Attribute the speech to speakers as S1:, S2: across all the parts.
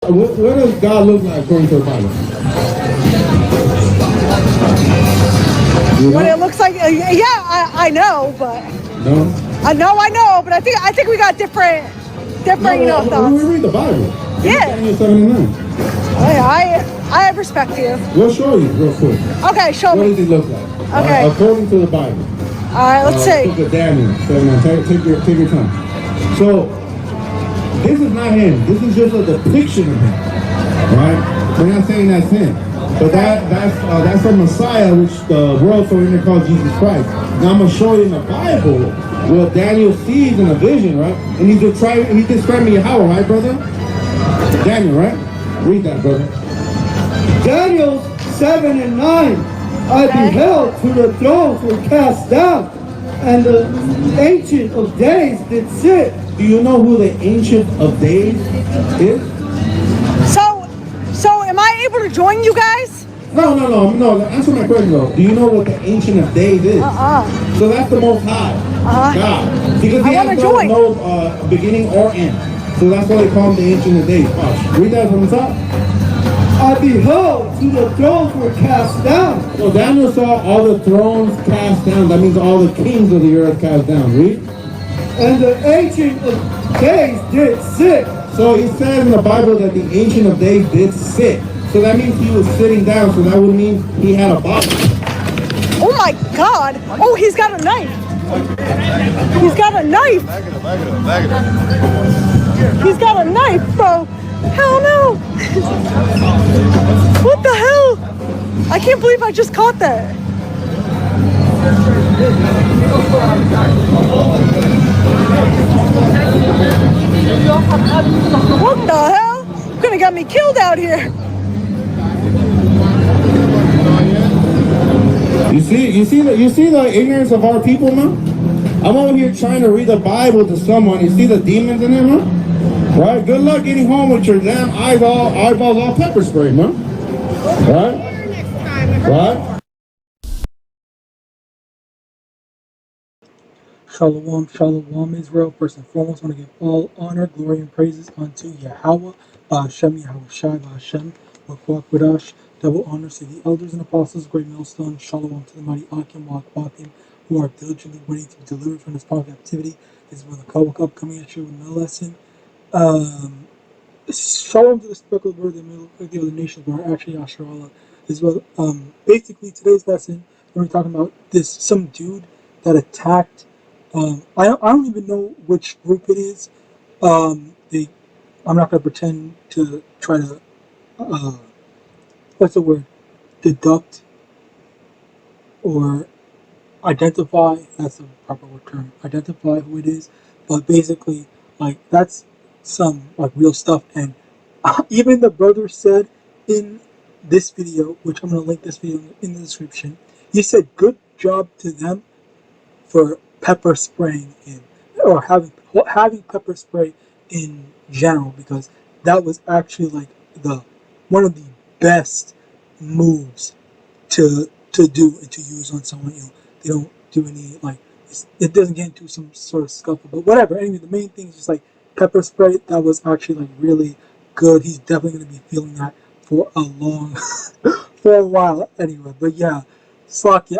S1: What does God look like according to the Bible?
S2: What it looks like? Yeah, I know, but
S1: no.
S2: I know, but I think we got different thoughts.
S1: We read the Bible.
S2: Yeah.
S1: Daniel 7:9.
S2: I respect you.
S1: We'll show you real quick.
S2: Okay, show me.
S1: What does he look like?
S2: Okay.
S1: According to the Bible.
S2: All right, let's see.
S1: Look at Daniel 7:9. Take your time. So this is not him. This is just a depiction of him. Right? We're not saying that's him. But that's a Messiah, which the world so in there calls Jesus Christ. Now I'm gonna show you in the Bible what Daniel sees in a vision, right? And he's describing Yahweh, right, brother? Daniel, right? Read that, brother.
S3: Daniel 7 and 9. I beheld till the thrones were cast down, and the Ancient of Days did sit.
S1: Do you know who the Ancient of Days is?
S2: So am I able to join you guys?
S1: No. Answer my question though. Do you know what the Ancient of Days is? So that's the Most High, God. Because he has no beginning or end. So that's why they call him the Ancient of Days. Read that from the top.
S3: I beheld till the thrones were cast down.
S1: So Daniel saw all the thrones cast down. That means all the kings of the earth cast down. Read.
S3: And the Ancient of Days did sit.
S1: So it says in the Bible that the Ancient of Days did sit. So that means he was sitting down. So that would mean he had a body.
S2: Oh my God! Oh, he's got a knife. He's got a knife. He's got a knife, bro. Hell no! What the hell? I can't believe I just caught that. What the hell? You're gonna get me killed out here.
S1: You see the ignorance of our people, man? I'm over here trying to read the Bible to someone. You see the demons in there, man? Right? Good luck getting home with your damn eyeballs all pepper spray, man. Right? Right?
S4: Shalom, shalom, Israel. First and foremost, I want to give all honor, glory, and praises unto Yahawah, Hashem, Yahawashi, Hashem, Wakwakwadosh. Double honors to the elders and apostles, great millstone. Shalom to the mighty Akim, Wakwahim, who are diligently waiting to be delivered from this part of captivity. This is Brother Kawakub coming at you with no lesson. Shalom to the speckled bird in the middle of the other nations, but are actually Asherallah as well. Basically, today's lesson, we're talking about some dude that attacked. I don't even know which group it is. I'm not gonna pretend to try to what's the word? Deduct or identify. That's the proper word term. Identify who it is. But basically, like that's some like real stuff. And even the brother said in this video, which I'm gonna link this video in the description. He said, "Good job to them for pepper spraying him, or having pepper spray in general, because that was actually like one of the best moves to do and to use on someone. They don't do any it doesn't get into some sort of scuffle, but whatever. Anyway, the main thing is just like pepper spray. That was actually like really good. He's definitely going to be feeling that for a for a while anyway. But yeah, Slocky,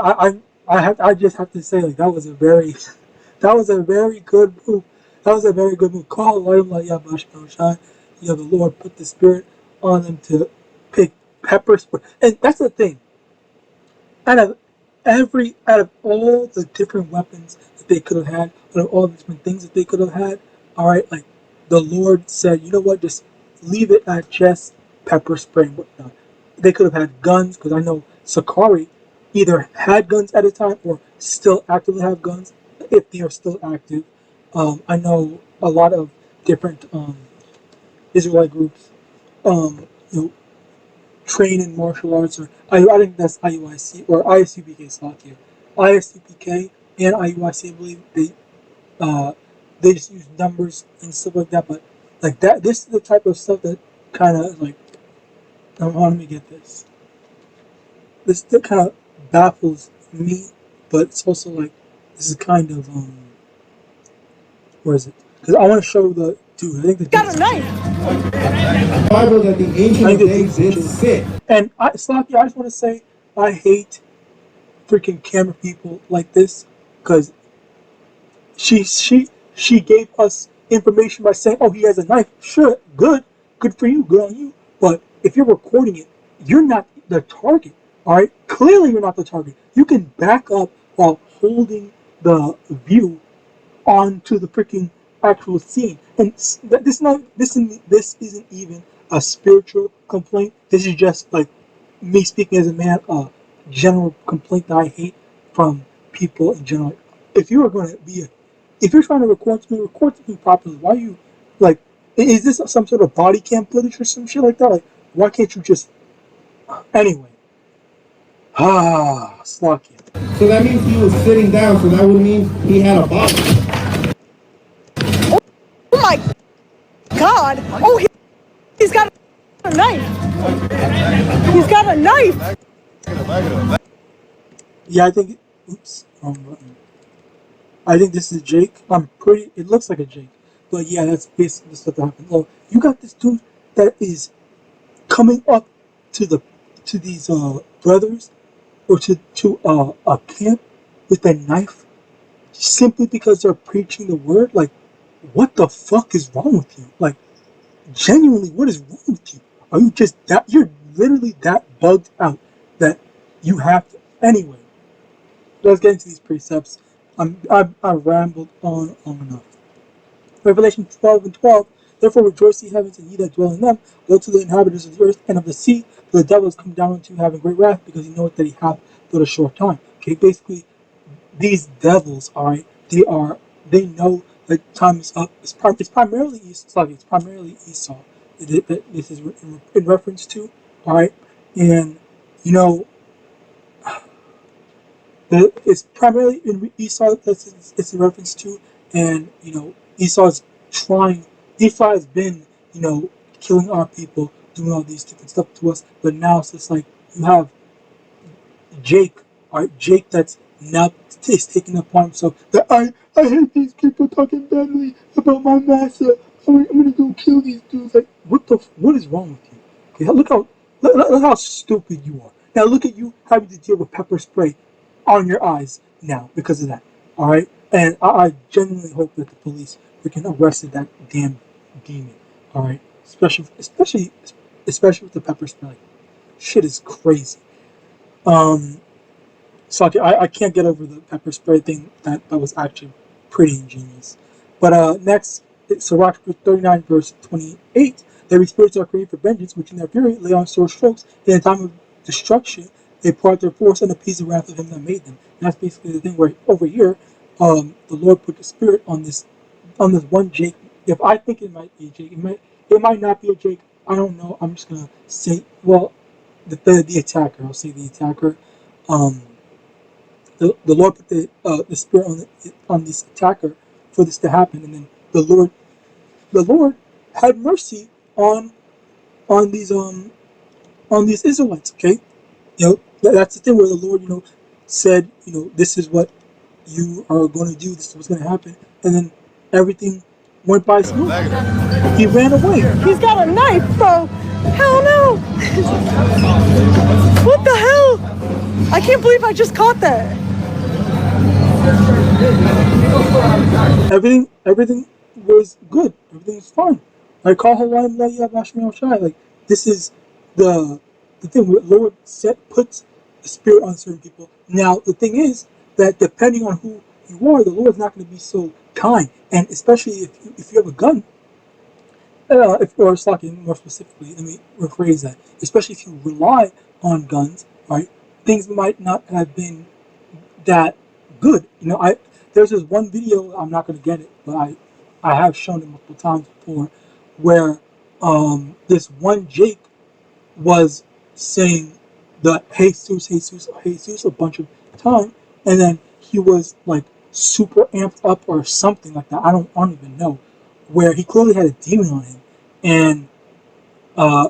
S4: I just have to say, like, that was a very good move. That was a very good move. Call like Yahawadah. The Lord put the spirit on them to pick pepper spray. And that's the thing. Out of all the different weapons that they could have had, out of all the different things that they could have had, alright, like the Lord said, you know what, just leave it at just pepper spray and whatnot. They could have had guns, because I know Sakari either had guns at a time or still actively have guns, if they are still active. I know a lot of different Israelite groups, train in martial arts, or I think that's IUIC or ISUPK slot here. ISUPK and IUIC, I believe they just use numbers and stuff like that. But like that, this is the type of stuff that kind of like, let me get this. This that kind of baffles me, but it's also like this is kind of where is it? Because I want to show the dude. I think the
S2: Got a knife.
S1: Bible that the ancient
S4: I
S1: of
S4: think
S1: days
S4: it's
S1: did sit.
S4: And Slocky, I just want to say, I hate freaking camera people like this, because she gave us information by saying, "Oh, he has a knife." Sure, good for you, good on you. But if you're recording it, you're not the target. All right, clearly you're not the target. You can back up while holding the view onto the freaking actual scene. And this isn't even a spiritual complaint. This is just like me speaking as a man, a general complaint that I hate from people in general. If you are going to be if you're trying to record to me properly. Why are you like? Is this some sort of body cam footage or some shit like that? Like, why can't you just anyway? Slocky.
S1: So that means he was sitting down, so that would mean he had a body.
S2: Oh my God! Oh, he's got a knife. He's got a knife.
S4: Yeah, I think. Oops, wrong button. I think this is Jake. It looks like a Jake. But yeah, that's basically the stuff that happened. Oh, you got this dude that is coming up to these brothers or to a camp with a knife simply because they're preaching the word. Like, what the fuck is wrong with you? Like, genuinely, what is wrong with you? Are you just that? You're literally that bugged out that you have to. Anyway, let's get into these precepts. I've rambled on enough. Revelation 12 and 12. Therefore rejoice, ye heavens, and ye that dwell in them. Woe to the inhabitants of the earth and of the sea, for the devil is come down unto having great wrath, because he knoweth that he hath but a short time. Okay, basically, these devils, alright, they know that time is up. It's primarily Esau. It's primarily Esau. This is in reference to, alright, and you know, it's primarily in Esau that it's a reference to, and you know Esau's trying. Esau has been, you know, killing our people, doing all these different stuff to us, but now it's just like you have Jake, right? Jake that's now is taking upon himself that I hate these people talking badly about my master. I'm gonna go kill these dudes. Like, what is wrong with you? Okay, look how stupid you are. Now look at you having to deal with pepper spray on your eyes now because of that. All right, and I genuinely hope that the police freaking arrested that damn demon. All right, especially with the pepper spray. Shit is crazy. Um, so I can't get over the pepper spray thing. That was actually pretty ingenious. But next, Sirach 39 verse 28. Every spirits are created for vengeance, which in their fury lay on sore strokes. In the time of destruction, they pour out their force and appease the wrath of him that made them. And that's basically the thing where over here, the Lord put the spirit on this one Jake. If I think it might be a Jake, it might not be a Jake. I don't know. I'm just gonna say, well, the attacker. I'll say the attacker. Um, the Lord put the spirit on this attacker for this to happen, and then the Lord had mercy on on these um on these Israelites. Okay, you know that's the thing where the Lord said this is what you are going to do. This is what's going to happen, and then everything went by smooth. He ran away.
S2: He's got a knife, bro. Hell no. What the hell? I can't believe I just caught that.
S4: Everything was good. Everything was fine. I call Hawaii and YAHAWAH. Like, this is the thing where the Lord puts the spirit on certain people. Now the thing is that depending on who you are, the Lord's not going to be so kind. And especially if you have a gun, if or slacking more specifically, let me rephrase that. Especially if you rely on guns, right? Things might not have been that good. There's this one video, I'm not gonna get it, but I have shown it multiple times before, where this one Jake was saying the Jesus a bunch of time, and then he was like super amped up or something like that. I don't even know, where he clearly had a demon on him, and uh,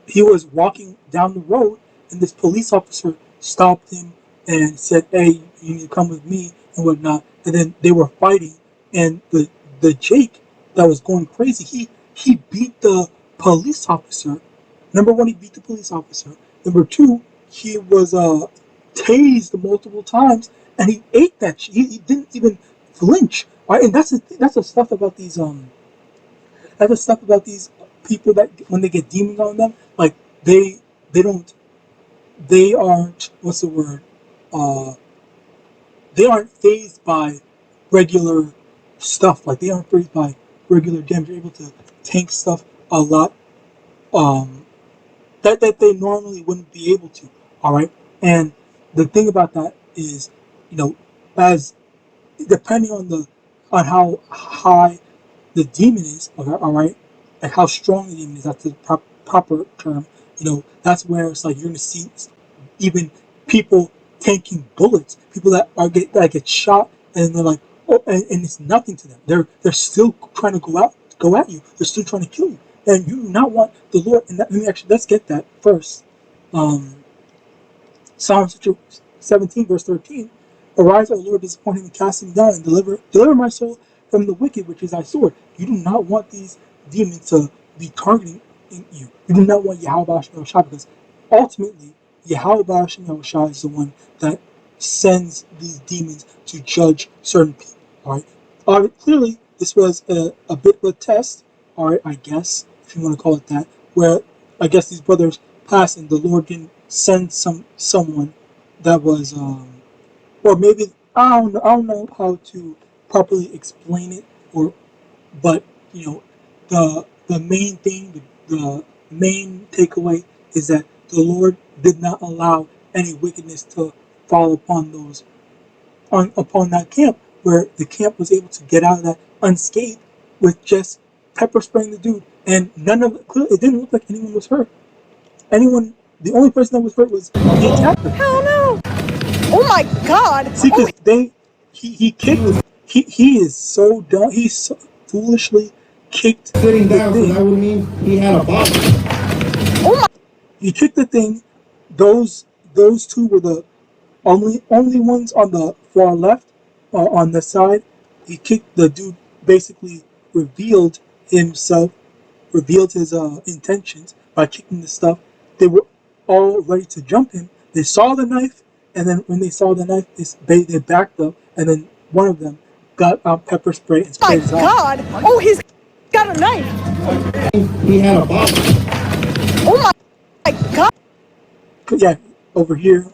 S4: he was walking down the road, and this police officer stopped him and said, "Hey, you need to come with me," and whatnot. And then they were fighting, and the Jake that was going crazy, he beat the police officer. Number one, he beat the police officer. Number two, he was tased multiple times, and he ate that shit. He didn't even flinch. Right, and that's the stuff about these that's the stuff about these people that when they get demons on them, like they don't they aren't what's the word they aren't phased by regular stuff. Like they aren't phased by regular damage. They're able to tank stuff a lot that they normally wouldn't be able to. All right, and the thing about that is, as depending on how high the demon is, okay, all right, and how strong the demon is. That's the proper term. That's where it's like you're gonna see even people taking bullets, people that get shot, and they're like, oh, and it's nothing to them. They're still trying to go at you. They're still trying to kill you, and you do not want the Lord. And let's get that first. Psalm 17, verse 13. Arise, O Lord, disappoint him and cast him down, and deliver my soul from the wicked, which is thy sword. You do not want these demons to be targeting you. You do not want YAHAWAH and His, because ultimately, YAHAWAH and His is the one that sends these demons to judge certain people. All right. Clearly, this was a bit of a test. All right, I guess, if you want to call it that, where I guess these brothers passed, and the Lord didn't send someone that was or maybe I don't know how to properly explain it, but the main thing, the main takeaway is that the Lord did not allow any wickedness to fall upon upon that camp, where the camp was able to get out of that unscathed with just pepper spraying the dude, and it didn't look like anyone was hurt. The only person that was hurt was the attacker.
S2: Hell no! Oh my God!
S4: See, because he kicked. He is so dumb. He so foolishly kicked
S1: Sitting
S4: the
S1: down, so
S4: thing.
S1: that would mean he had a body.
S2: Oh my!
S4: He kicked the thing. Those two were the only ones on the far left, on the side. He kicked the dude. Basically, revealed himself, revealed his intentions by kicking the stuff. They were all ready to jump him. They saw the knife, and then when they saw the knife, they backed up, and then one of them got out pepper spray and
S2: My
S4: sprayed his eye.
S2: God! Oh, he's got a knife!
S1: He had a body.
S2: Oh my God!
S4: Yeah, over here.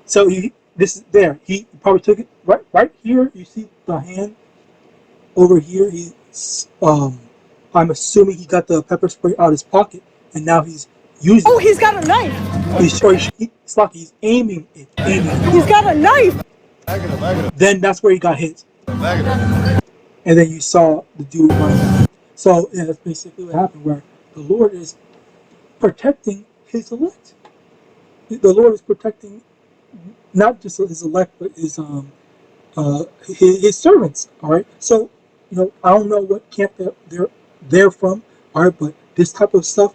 S4: So this is there. He probably took it right here. You see the hand over here. I'm assuming he got the pepper spray out of his pocket, and now he's using
S2: Oh,
S4: it.
S2: he's got a knife!
S4: It's like he's aiming it.
S2: He's got a knife!
S4: Then that's where he got hit. And then you saw the dude running. So yeah, that's basically what happened, where the Lord is protecting his elect. The Lord is protecting not just his elect, but his servants. All right. So I don't know what camp they're from. All right, but this type of stuff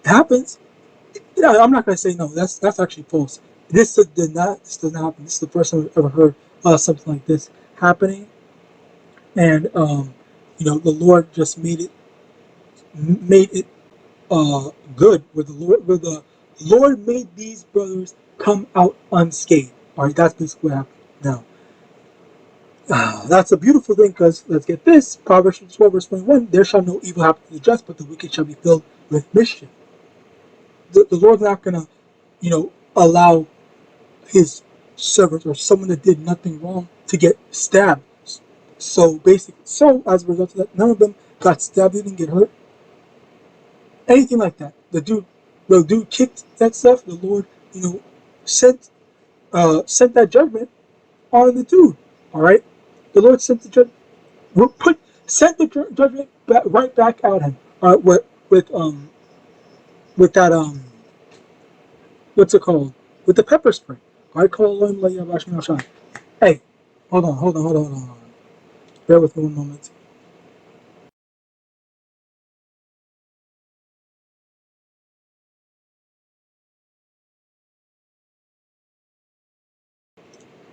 S4: happens. I'm not gonna say no. That's actually false. This does not happen. This is the first time I've ever heard something like this happening. And the Lord just made it good, where the Lord made these brothers come out unscathed. All right, that's basically what happened. Now, that's a beautiful thing, because let's get this: Proverbs 12, verse 21. There shall no evil happen to the just, but the wicked shall be filled with mischief. The Lord's not gonna, allow his servants or someone that did nothing wrong to get stabbed. So as a result of that, none of them got stabbed. They didn't get hurt, anything like that. The dude kicked that stuff. The Lord, sent that judgment on the dude. All right, the Lord sent the judgment. Sent the judgment right back at him. All right, with that what's it called? With the pepper spray. I call him LAWAYA. Hey, hold on. Bear with me one moment.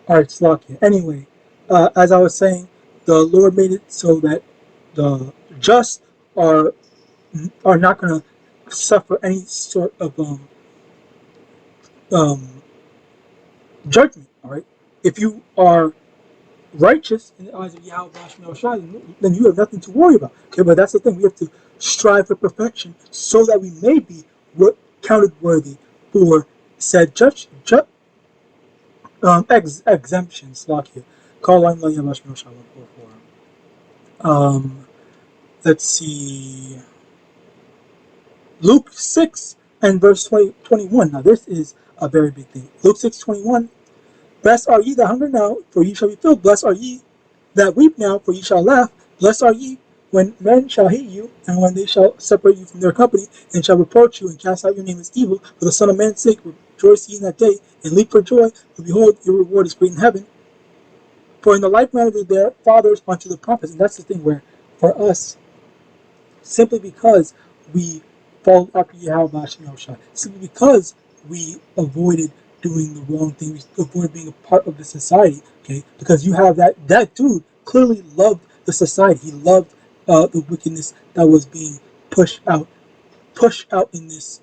S4: Alright, Slovakia. Anyway, as I was saying, the Lord made it so that the just are are not going to suffer any sort of judgment. All right, if you are righteous in the eyes of Yahweh, then you have nothing to worry about. Okay, but that's the thing. We have to strive for perfection so that we may be counted worthy for said exemptions. Like here, let's see. Luke 6 and verse 21. Now, this is a very big thing. Luke 6:21. Blessed are ye that hunger now, for ye shall be filled. Blessed are ye that weep now, for ye shall laugh. Blessed are ye when men shall hate you, and when they shall separate you from their company, and shall reproach you, and cast out your name as evil. For the Son of Man's sake, rejoice ye in that day, and leap for joy, for behold, your reward is great in heaven. For in the like manner did their fathers unto the prophets. And that's the thing where, for us, simply because we followed after Yahawadah, simply because we avoided doing the wrong thing, we avoided being a part of the society, okay? Because you have that dude clearly loved the society. He loved the wickedness that was being pushed out in this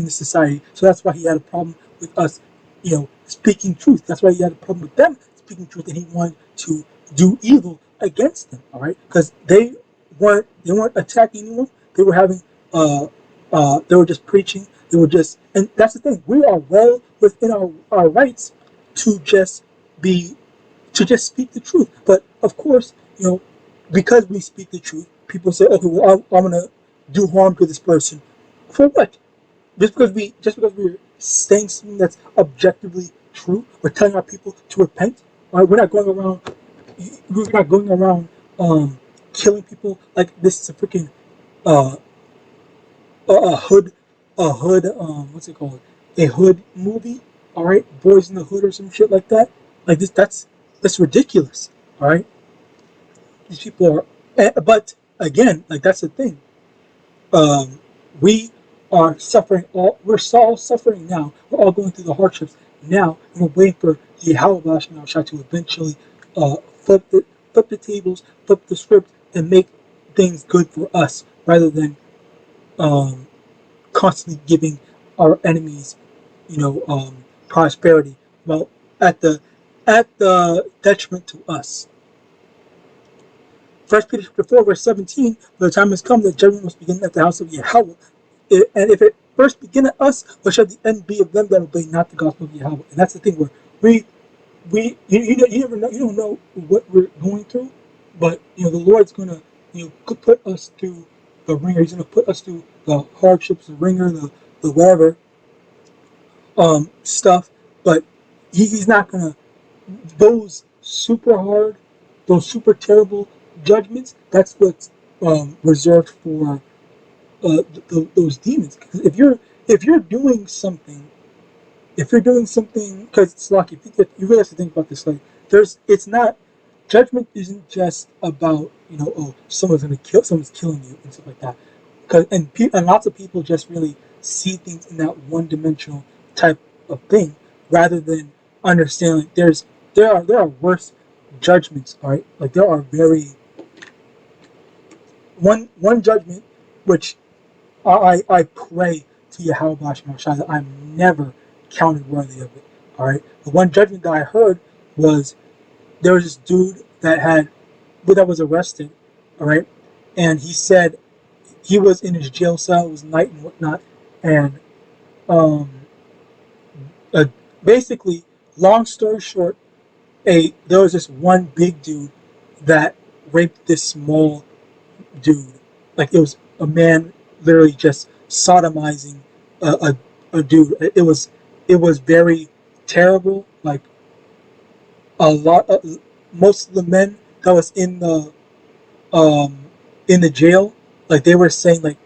S4: society. So that's why he had a problem with us, speaking truth. That's why he had a problem with them speaking truth, and he wanted to do evil against them. All right, because they weren't attacking anyone. They were having they were just preaching. They were just, and that's the thing. We are well within our rights to just be to just speak the truth. But of course, because we speak the truth, people say, okay, well, I'm gonna do harm to this person. For what? Just because we're saying something that's objectively true, we're telling our people to repent. Right? We're not going around killing people like this is a freaking uh, a hood what's it called, a hood movie. All right, Boys in the Hood or some shit like that. Like this, that's ridiculous. All right, these people are. But again, like that's the thing. We are suffering we're all suffering now. We're all going through the hardships now, and we're waiting for Yahawadah to eventually flip the tables, flip the script, and make things good for us, rather than um, constantly giving our enemies, prosperity. Well, at the detriment to us. First Peter chapter 4, verse 17, for the time has come that judgment must begin at the house of Yahweh. And if it first begin at us, what shall the end be of them that obey not the gospel of Yahweh? And that's the thing where you never know, you don't know what we're going through, but the Lord's gonna put us through the ringer. He's gonna put us through the hardships, the ringer, the whatever stuff. But he's not gonna those super hard, those super terrible judgments. That's what's reserved for those demons. Because if you're doing something, because it's like if you really have to think about this, like it's not judgment isn't just about someone's killing you and stuff like that. Because and lots of people just really see things in that one-dimensional type of thing, rather than understanding there are worse judgments. All right, like there are very one judgment which I pray to Yahawadah that I'm never counted worthy of it. All right. The one judgment that I heard was there was this dude that was arrested. All right, and he said he was in his jail cell. It was night and whatnot, and um, uh, basically, long story short, there was this one big dude that raped this small dude. Like it was a man literally just sodomizing a dude. It was very terrible. Like a lot of most of the men that was um in the jail, like they were saying like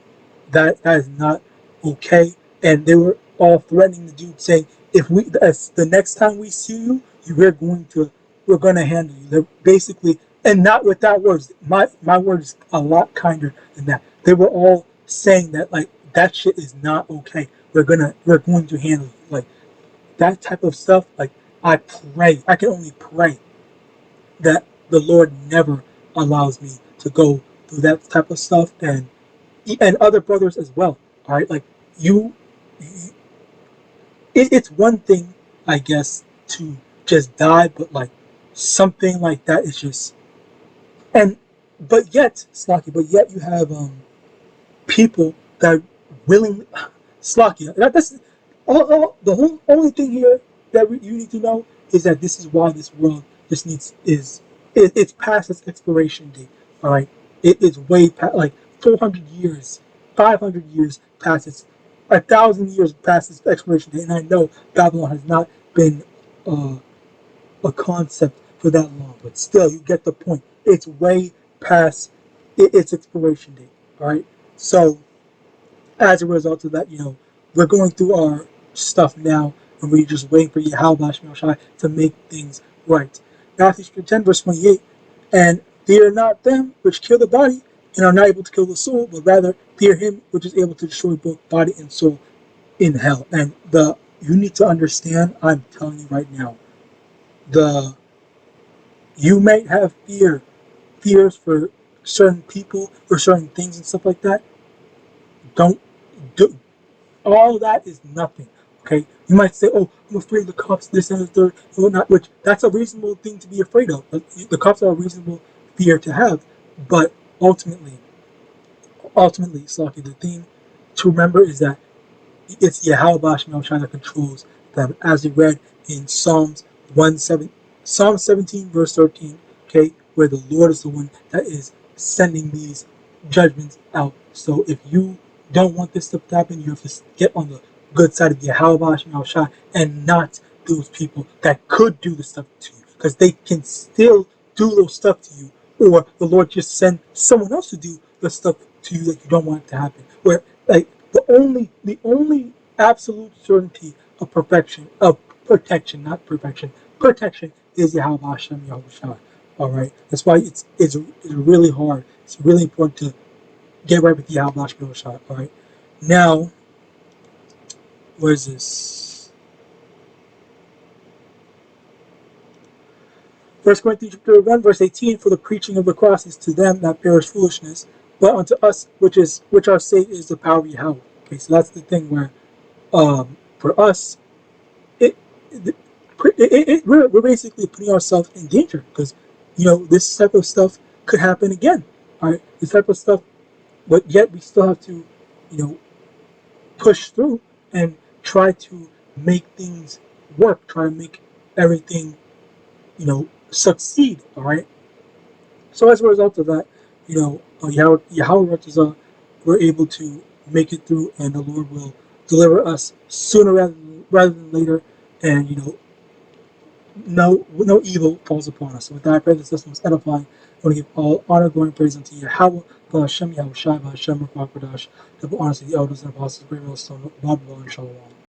S4: that is not okay, and they were all threatening the dude, saying if the next time we see you, we're going to handle you. They're basically, and not with that words. My word is a lot kinder than that. They were all saying that like that shit is not okay. We're going to handle you, like that type of stuff. Like I can only pray that the Lord never allows me to go through that type of stuff, and and other brothers as well. All right, like you it's one thing, I guess, to just die, but like something like that is just and but yet, Slocky, but yet you have people that willingly Slocky. That's all the whole only thing here that you need to know is that this is why this world just needs it's past its expiration date. All right, it is way past like 400 years, 500 years past its 1,000 years past its expiration date, and I know Babylon has not been uh, a concept for that long, but still, you get the point. It's way past its expiration date. All right, so as a result of that, we're going through our stuff now, and we're just waiting for YAHAWAH to make things right. Matthew 10, verse 28, and fear not them which kill the body and are not able to kill the soul, but rather fear him which is able to destroy both body and soul in hell. And you need to understand, I'm telling you right now, you may have fears for certain people or certain things and stuff like that. Don't do all that is nothing. Okay, you might say, "Oh, I'm afraid of the cops, this and the third, and whatnot," which that's a reasonable thing to be afraid of. The cops are a reasonable fear to have, but ultimately, Slocky, the thing to remember is that it's Yahawadah that controls them, as we read in Psalm 17, verse 13, okay, where the Lord is the one that is sending these judgments out. So if you don't want this stuff to happen, you have to get on the good side of Yahawadah and not those people that could do the stuff to you, because they can still do those stuff to you, or the Lord just send someone else to do the stuff to you that you don't want it to happen. Where like the only absolute certainty of protection, not perfection, protection is Yahawadah. All right, that's why it's really hard. It's really important to get right with Yahawadah. All right, now where's this? 1 Corinthians chapter 1, verse 18, for the preaching of the cross is to them that perish foolishness, but unto us which are saved is the power of Yahweh. Okay, so that's the thing where for us it, we're basically putting ourselves in danger, because this type of stuff could happen again. All right, this type of stuff, but yet we still have to push through and try to make things work, try to make everything succeed. All right, so as a result of that, Yahweh we're able to make it through, and the Lord will deliver us sooner rather than later, and no evil falls upon us. So with that, I pray this lesson was edifying. I want to give all honor, glory, and praise unto Yahweh, Hashem, Yahushai, Hashem, Ruach Kodesh, double honor to the elders and apostles, great millstone, Babylon, Shalom.